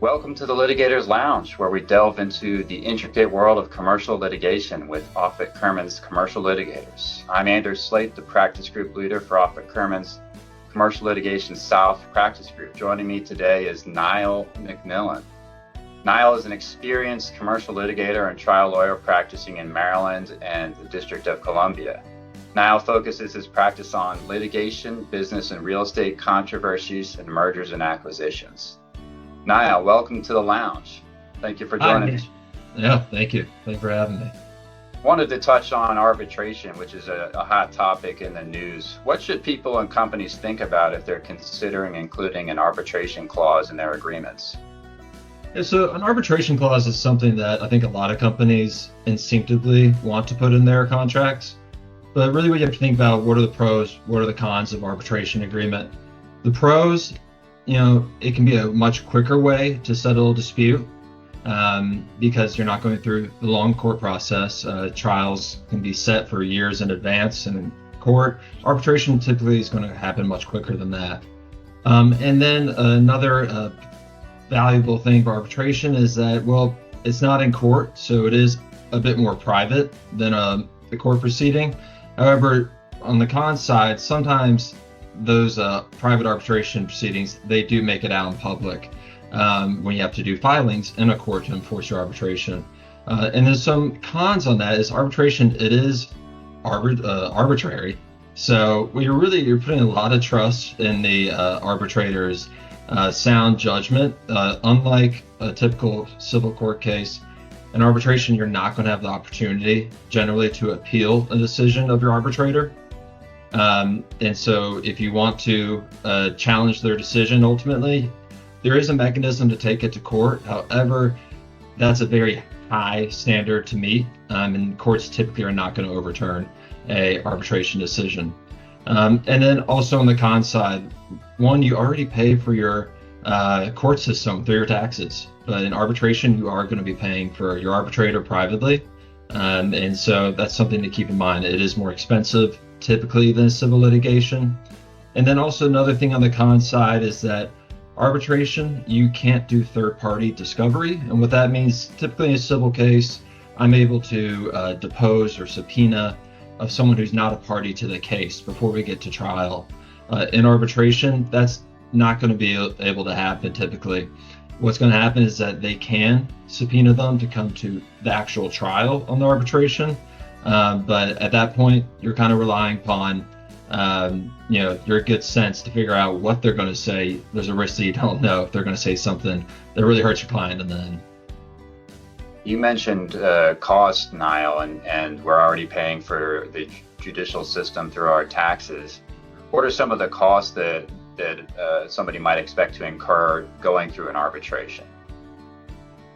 Welcome to the Litigator's Lounge, where we delve into the intricate world of commercial litigation with Offit Kurman's Commercial Litigators. I'm Sleight, the practice group leader for Offit Kurman's Commercial Litigation South practice group. Joining me today is Niall McMillan. Niall is an experienced commercial litigator and trial lawyer practicing in Maryland and the District of Columbia. Niall focuses his practice on litigation, business and real estate controversies, and mergers and acquisitions. Niall, welcome to the lounge. Thank you for joining us. Yeah, thank you. Thanks for having me. Wanted to touch on arbitration, which is a hot topic in the news. What should people and companies think about if they're considering including an arbitration clause in their agreements? Yeah, so an arbitration clause is something that I think a lot of companies instinctively want to put in their contracts. But really what you have to think about, what are the pros, what are the cons of arbitration agreement? The pros, it can be a much quicker way to settle a dispute because you're not going through the long court process. Trials can be set for years in advance in court. Arbitration typically is going to happen much quicker than that. And then another valuable thing of arbitration is that, well, it's not in court, so it is a bit more private than the court proceeding. However, on the con side, sometimes those private arbitration proceedings, they do make it out in public when you have to do filings in a court to enforce your arbitration. And there's some cons on that. Is arbitration, it is arbitrary. So you're putting a lot of trust in the arbitrator's sound judgment. Unlike a typical civil court case, in arbitration, you're not going to have the opportunity generally to appeal a decision of your arbitrator. And so if you want to challenge their decision, ultimately, there is a mechanism to take it to court. However, that's a very high standard to meet, and courts typically are not going to overturn a arbitration decision. And then also on the con side, one, you already pay for your court system through your taxes, but in arbitration, you are going to be paying for your arbitrator privately. And so that's something to keep in mind. It is more expensive typically than civil litigation. And then also another thing on the con side is that arbitration, you can't do third-party discovery. And what that means, typically in a civil case, I'm able to depose or subpoena of someone who's not a party to the case before we get to trial. In arbitration, that's not going to be able to happen typically. What's going to happen is that they can subpoena them to come to the actual trial on the arbitration. But at that point, you're kind of relying upon, your good sense to figure out what they're going to say. There's a risk that you don't know if they're going to say something that really hurts your client in the end. You mentioned cost, Niall, and we're already paying for the judicial system through our taxes. What are some of the costs that somebody might expect to incur going through an arbitration?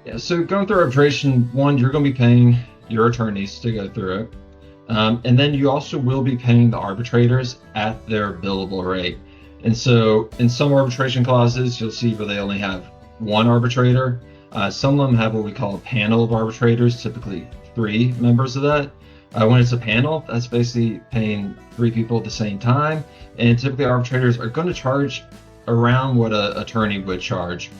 Yeah, so going through arbitration, one, you're going to be paying your attorneys to go through it. And then you also will be paying the arbitrators at their billable rate. And so in some arbitration clauses, you'll see where they only have one arbitrator. Some of them have what we call a panel of arbitrators, typically 3 members of that. When it's a panel, that's basically paying 3 people at the same time. And typically arbitrators are going to charge around what an attorney would charge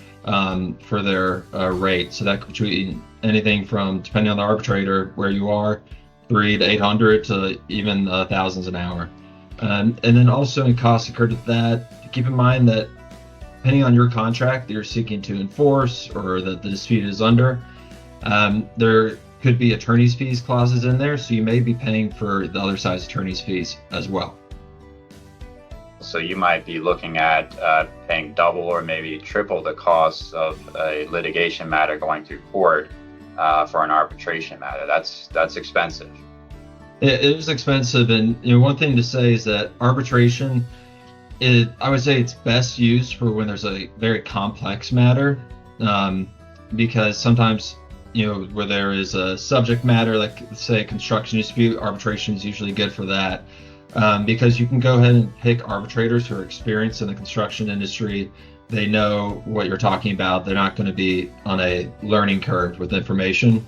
for their rate. So that could be anything from, depending on the arbitrator, where you are, $300 to $800 to even thousands an hour. And then also in costs occurred with that, keep in mind that depending on your contract that you're seeking to enforce or that the dispute is under, there could be attorney's fees clauses in there, so you may be paying for the other side's attorney's fees as well. So you might be looking at paying double or maybe triple the costs of a litigation matter going through court for an arbitration matter. That's expensive. It is expensive, and one thing to say is that arbitration, I would say it's best used for when there's a very complex matter, because sometimes where there is a subject matter, like say a construction dispute, arbitration is usually good for that. Because you can go ahead and pick arbitrators who are experienced in the construction industry. They know what you're talking about. They're not going to be on a learning curve with information.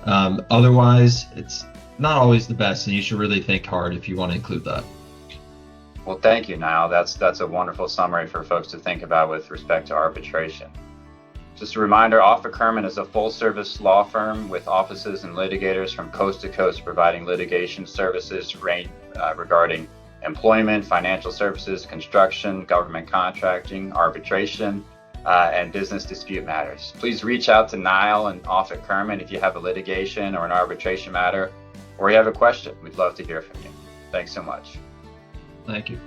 Otherwise, it's not always the best, and you should really think hard if you want to include that. Well, thank you, Niall. That's a wonderful summary for folks to think about with respect to arbitration. Just a reminder, Offit Kurman is a full-service law firm with offices and litigators from coast to coast, providing litigation services regarding employment, financial services, construction, government contracting, arbitration, and business dispute matters. Please reach out to Niall and Offit Kurman if you have a litigation or an arbitration matter, or you have a question. We'd love to hear from you. Thanks so much. Thank you.